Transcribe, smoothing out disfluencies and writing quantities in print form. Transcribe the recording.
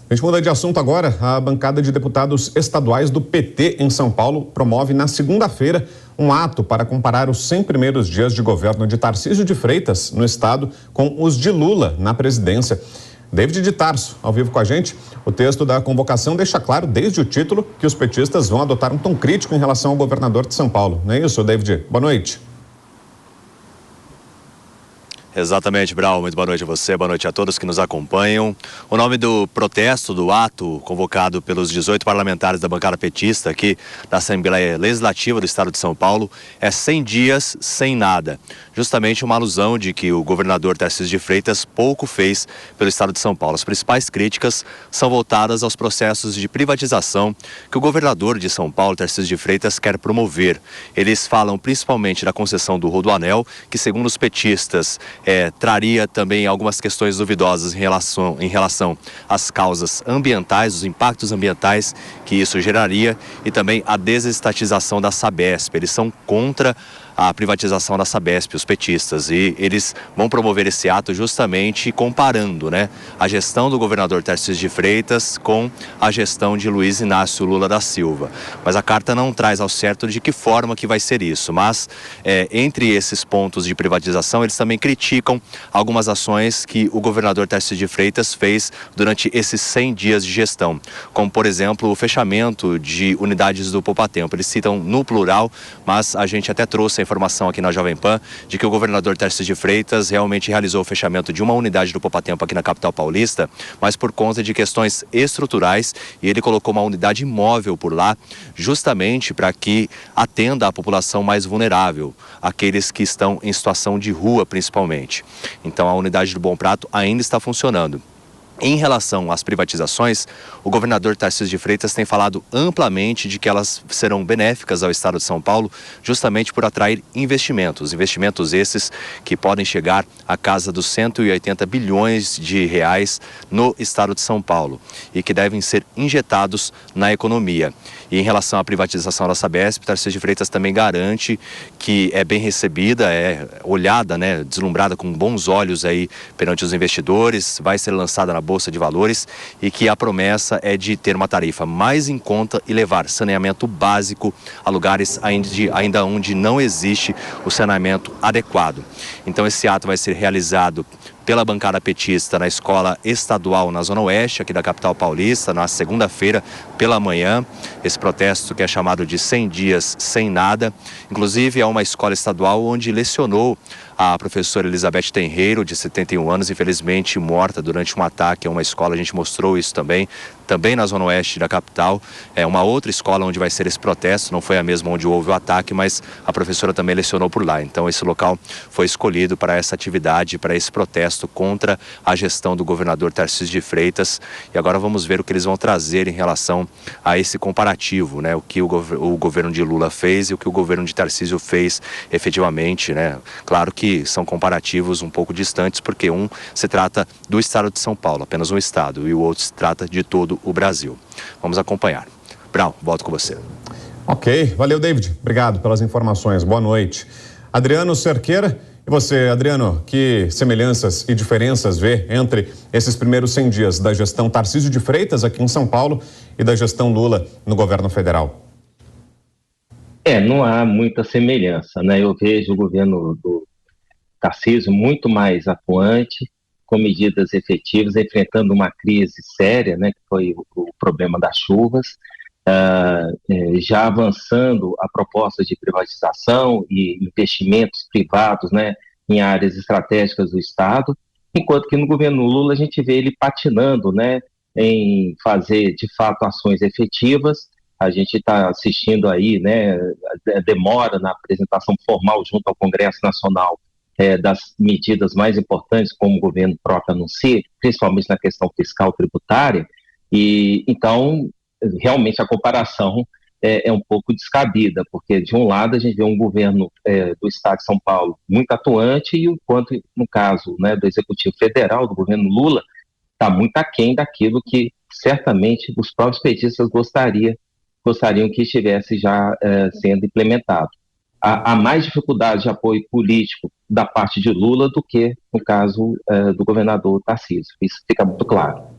A gente muda de assunto agora. A bancada de deputados estaduais do PT em São Paulo promove na segunda-feira um ato para comparar os 100 primeiros dias de governo de Tarcísio de Freitas no estado com os de Lula na presidência. David de Tarso, ao vivo com a gente. O texto da convocação deixa claro, desde o título, que os petistas vão adotar um tom crítico em relação ao governador de São Paulo. Não é isso, David? Boa noite. Exatamente, Brau. Muito boa noite a você, boa noite a todos que nos acompanham. O nome do protesto, do ato convocado pelos 18 parlamentares da bancada petista aqui da Assembleia Legislativa do Estado de São Paulo é 100 dias sem nada. Justamente uma alusão de que o governador Tarcísio de Freitas pouco fez pelo Estado de São Paulo. As principais críticas são voltadas aos processos de privatização que o governador de São Paulo, Tarcísio de Freitas, quer promover. Eles falam principalmente da concessão do Rodoanel, que segundo os petistas traria também algumas questões duvidosas em relação às causas ambientais, os impactos ambientais que isso geraria e também a desestatização da Sabesp. Eles são contra a privatização da Sabesp, os petistas, e eles vão promover esse ato justamente comparando, a gestão do governador Tarcísio de Freitas com a gestão de Luiz Inácio Lula da Silva. Mas a carta não traz ao certo de que forma que vai ser isso, mas entre esses pontos de privatização, eles também criticam algumas ações que o governador Tarcísio de Freitas fez durante esses 100 dias de gestão, como por exemplo o fechamento de unidades do Poupatempo. Eles citam no plural, mas a gente até trouxe a informação aqui na Jovem Pan de que o governador Tarcísio de Freitas realmente realizou o fechamento de uma unidade do Poupatempo aqui na capital paulista, mas por conta de questões estruturais, e ele colocou uma unidade móvel por lá, justamente para que atenda a população mais vulnerável, aqueles que estão em situação de rua principalmente. Então a unidade do Bom Prato ainda está funcionando. Em relação às privatizações, o governador Tarcísio de Freitas tem falado amplamente de que elas serão benéficas ao estado de São Paulo, justamente por atrair investimentos. Investimentos esses que podem chegar à casa dos 180 bilhões de reais no estado de São Paulo e que devem ser injetados na economia. E em relação à privatização da Sabesp, Tarcísio de Freitas também garante que é bem recebida, é olhada, deslumbrada com bons olhos aí perante os investidores, vai ser lançada na Bolsa de Valores e que a promessa é de ter uma tarifa mais em conta e levar saneamento básico a lugares ainda onde não existe o saneamento adequado. Então esse ato vai ser realizado pela bancada petista na escola estadual na Zona Oeste, aqui da capital paulista, na segunda-feira pela manhã. Esse protesto que é chamado de 100 dias sem nada. Inclusive é uma escola estadual onde lecionou a professora Elizabeth Tenreiro, de 71 anos, infelizmente morta durante um ataque a uma escola. A gente mostrou isso também na Zona Oeste da capital. É uma outra escola onde vai ser esse protesto, não foi a mesma onde houve o ataque, mas a professora também lecionou por lá. Então esse local foi escolhido para essa atividade, para esse protesto contra a gestão do governador Tarcísio de Freitas. E agora vamos ver o que eles vão trazer em relação a esse comparativo, o que o governo de Lula fez e o que o governo de Tarcísio fez efetivamente, Claro que são comparativos um pouco distantes, porque um se trata do estado de São Paulo, apenas um estado, e o outro se trata de todo o Brasil. Vamos acompanhar. Brown, volto com você. Ok, valeu, David. Obrigado pelas informações. Boa noite. Adriano Cerqueira. E você, Adriano, que semelhanças e diferenças vê entre esses primeiros 100 dias da gestão Tarcísio de Freitas aqui em São Paulo e da gestão Lula no governo federal? Não há muita semelhança, Eu vejo o governo do Tarcísio muito mais atuante, com medidas efetivas, enfrentando uma crise séria, que foi o problema das chuvas, já avançando a propostas de privatização e investimentos privados, em áreas estratégicas do Estado, enquanto que no governo Lula a gente vê ele patinando, em fazer de fato ações efetivas. A gente está assistindo aí, a demora na apresentação formal junto ao Congresso Nacional das medidas mais importantes, como o governo próprio anuncia, principalmente na questão fiscal tributária, e então realmente a comparação é um pouco descabida, porque de um lado a gente vê um governo do Estado de São Paulo muito atuante, e enquanto no caso do Executivo Federal, do governo Lula, está muito aquém daquilo que certamente os próprios petistas gostariam que estivesse já sendo implementado. Há mais dificuldade de apoio político da parte de Lula do que no caso do governador Tarcísio. Isso fica muito claro.